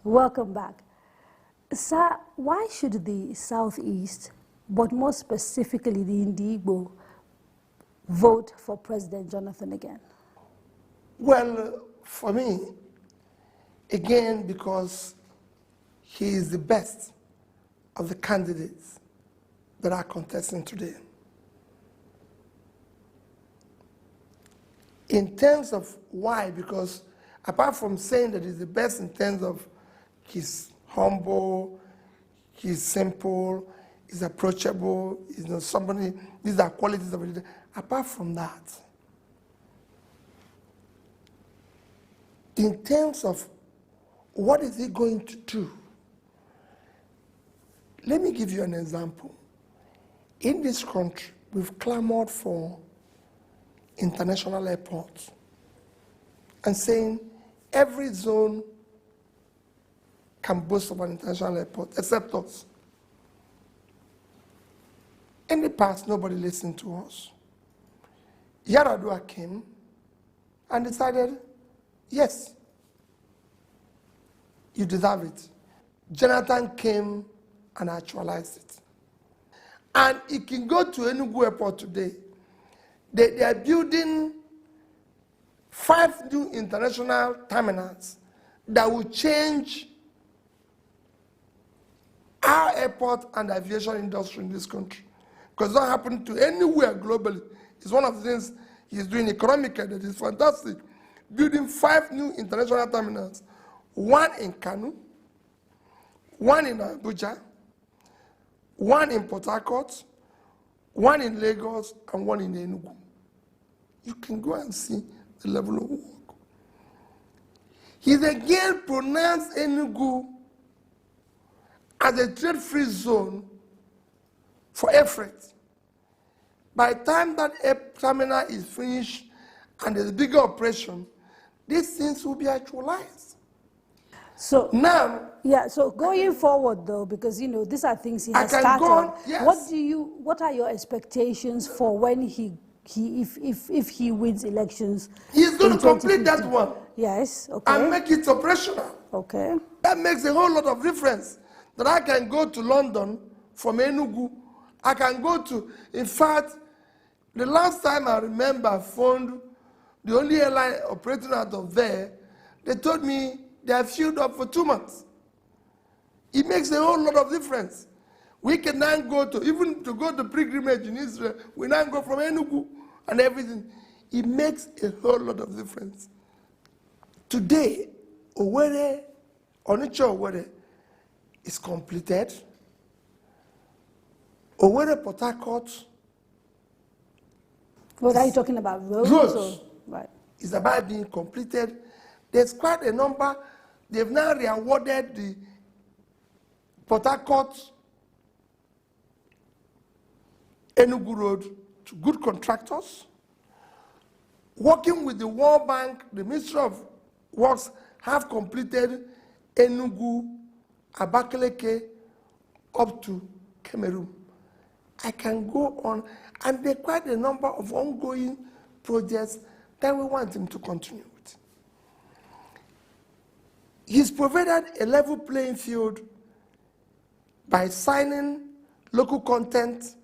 Welcome back. Sir, why should the Southeast, but more specifically the Indigbo, vote for President Jonathan again? Well, for me, again, because he is the best of the candidates that are contesting today. In terms of why, because apart from saying that he's the best in terms of he's humble, he's simple, he's approachable, he's not somebody, these are qualities of a leader. Apart from that, in terms of what is he going to do, let me give you an example. In this country, we've clamored for international airports and saying every zone can boast of an international airport, except us. In the past, nobody listened to us. Yaradua came and decided, yes, you deserve it. Jonathan came and actualized it. And it can go to Enugu Airport today. They are building 5 new international terminals that will change our airport and the aviation industry in this country. Because it's not happening to anywhere globally. It's one of the things he's doing economically that is fantastic. Building 5 new international terminals, 1 in Kanu, 1 in Abuja, 1 in Port Harcourt, 1 in Lagos, and 1 in Enugu. You can go and see the level of work. He's again pronounced Enugu as a trade-free zone for air freight. By the time that air terminal is finished and there's a bigger operation, these things will be actualized. So now, yeah. So going forward, though, because you know these are things he has started. Go on, yes. What are your expectations for when if he wins elections? He's going to complete that one. Yes. Okay. And make it operational. Okay. That makes a whole lot of difference. That I can go to London from Enugu. I can go to, in fact, the last time I remember I phoned the only airline operating out of there, they told me they are filled up for 2 months. It makes a whole lot of difference. We can now go to, even to go to pilgrimage in Israel, we now go from Enugu and everything. It makes a whole lot of difference. Today, Owerri, Onitsha Owerri, is completed. Owerri Port Harcourt. What are you talking about? Roads? Or, right. It's about being completed. There's quite a number. They've now re-awarded the Port Harcourt Enugu Road to good contractors. Working with the World Bank, the Ministry of Works have completed Enugu, Abakaliki, up to Cameroon. I can go on, and there are quite a number of ongoing projects that we want him to continue with. He's provided a level playing field by signing local content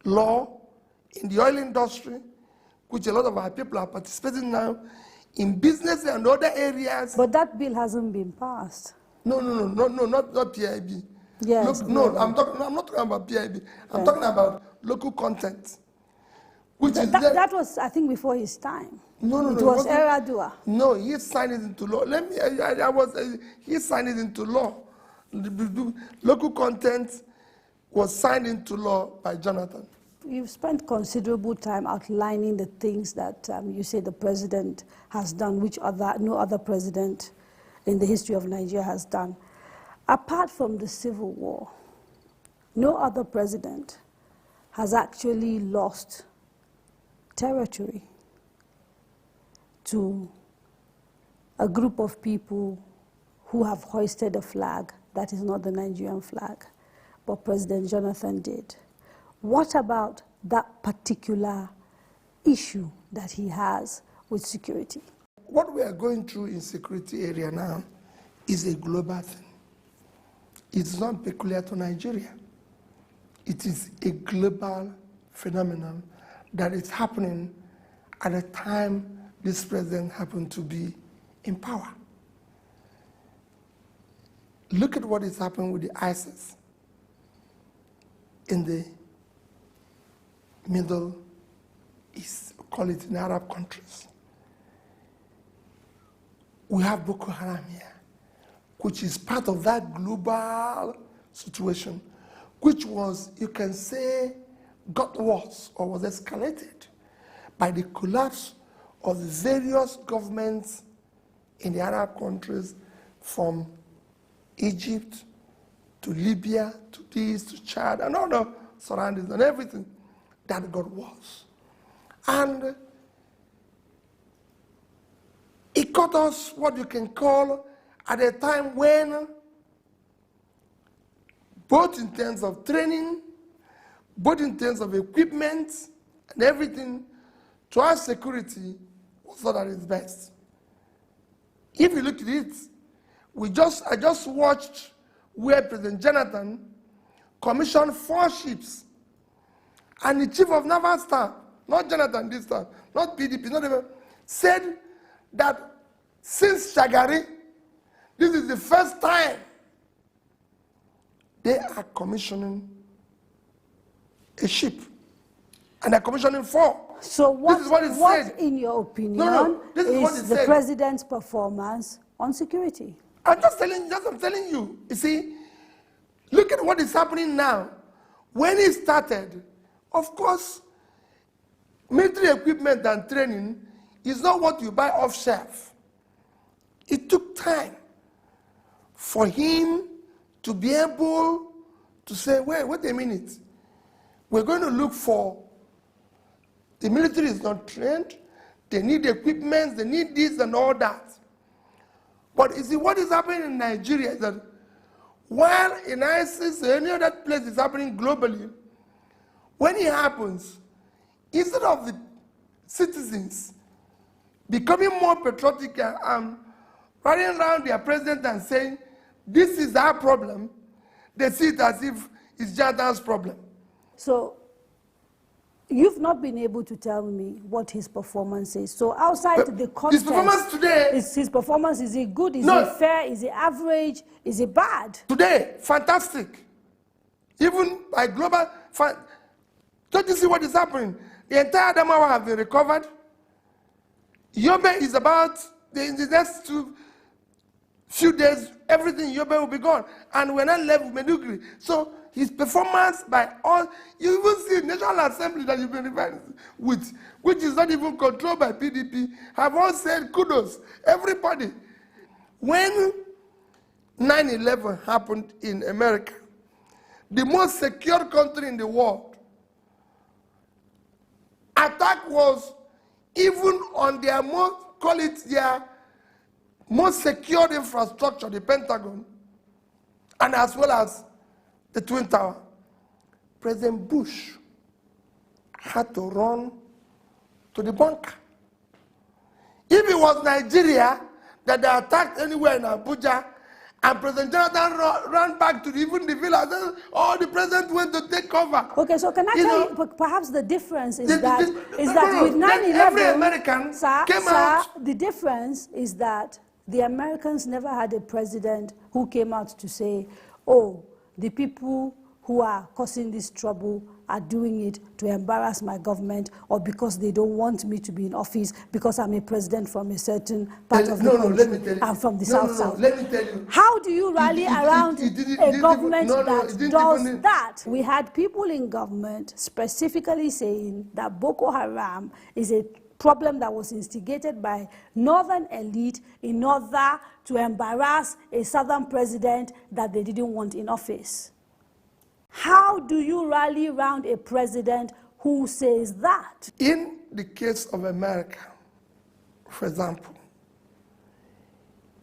law in the oil industry, which a lot of our people are participating now, in business and other areas. But that bill hasn't been passed. No, not PIB. Yes. No, I'm not talking about PIB. I'm talking about local content. That was, I think, before his time. No. It was Eradua. No, he signed it into law. He signed it into law. Local content was signed into law by Jonathan. You've spent considerable time outlining the things that you say the president has done, which no other president in the history of Nigeria has done. Apart from the Civil War, no other president has actually lost territory to a group of people who have hoisted a flag that is not the Nigerian flag, but President Jonathan did. What about that particular issue that he has with security? What we are going through in security area now is a global thing. It's not peculiar to Nigeria. It is a global phenomenon that is happening at a time this president happened to be in power. Look at what is happening with the ISIS in the Middle East, call it in Arab countries. We have Boko Haram here, which is part of that global situation, which was, you can say, got worse or was escalated by the collapse of the various governments in the Arab countries, from Egypt to Libya to this to Chad and all the surroundings and everything that got worse. And it caught us what you can call at a time when, both in terms of training, both in terms of equipment and everything, to our security was not at its best. If you look at it, I just watched where President Jonathan commissioned 4 ships, and the chief of naval staff, not Jonathan this time, not PDP, not even, said that since Shagari, this is the first time they are commissioning a ship, and they're commissioning 4. So what, this is what it said. In your opinion, is the president's performance on security? I'm telling you. You see, look at what is happening now. When it started, of course, military equipment and training is not what you buy off shelf. It took time for him to be able to say, wait a minute. We're going to look for, the military is not trained, they need equipment, they need this and all that. But you see, what is happening in Nigeria is that while in ISIS or any other place is happening globally, when it happens, instead of the citizens becoming more patriotic and running around their president and saying, this is our problem, they see it as if it's Jonathan's problem. So you've not been able to tell me what his performance is. So outside the context, his performance today, his performance, is it good? Is it fair? Is it average? Is it bad? Today, fantastic. Even by global, don't you see what is happening? The entire Adamawa have been recovered. Yobe is about, in the next few days, everything in Yobe will be gone. And we're not left with Medugri. So his performance by all, you even see the National Assembly that you've been referring with, which is not even controlled by PDP, have all said kudos. Everybody. When 9/11 happened in America, the most secure country in the world, attack was even on their most secured infrastructure, the Pentagon, and as well as the Twin Tower. President Bush had to run to the bunker. If it was Nigeria that they attacked anywhere in Abuja, and President Jonathan ran back to even the villa, the president went to take cover. Okay, so can I tell you, perhaps the difference is that with 9/11, every American came out. The difference is that the Americans never had a president who came out to say, oh, the people who are causing this trouble are doing it to embarrass my government, or because they don't want me to be in office because I'm a president from a certain part of the country. I'm from the South. Let me tell you. How do you rally around a government that does that? We had people in government specifically saying that Boko Haram is a problem that was instigated by northern elite in order to embarrass a southern president that they didn't want in office. How do you rally around a president who says that? In the case of America, for example,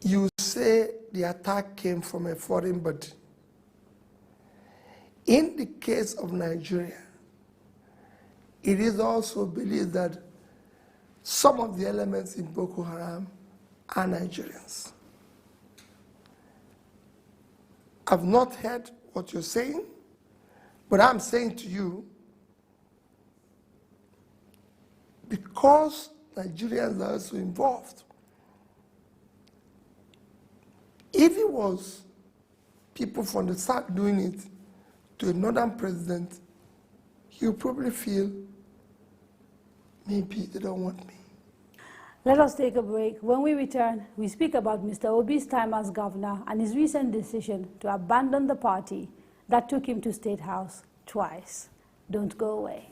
you say the attack came from a foreign body. In the case of Nigeria, it is also believed that some of the elements in Boko Haram are Nigerians. I've not heard what you're saying, but I'm saying to you, because Nigerians are also involved, if it was people from the south doing it to a northern president, he would probably feel maybe they don't want me. Let us take a break. When we return, we speak about Mr. Obi's time as governor and his recent decision to abandon the party that took him to State House twice. Don't go away.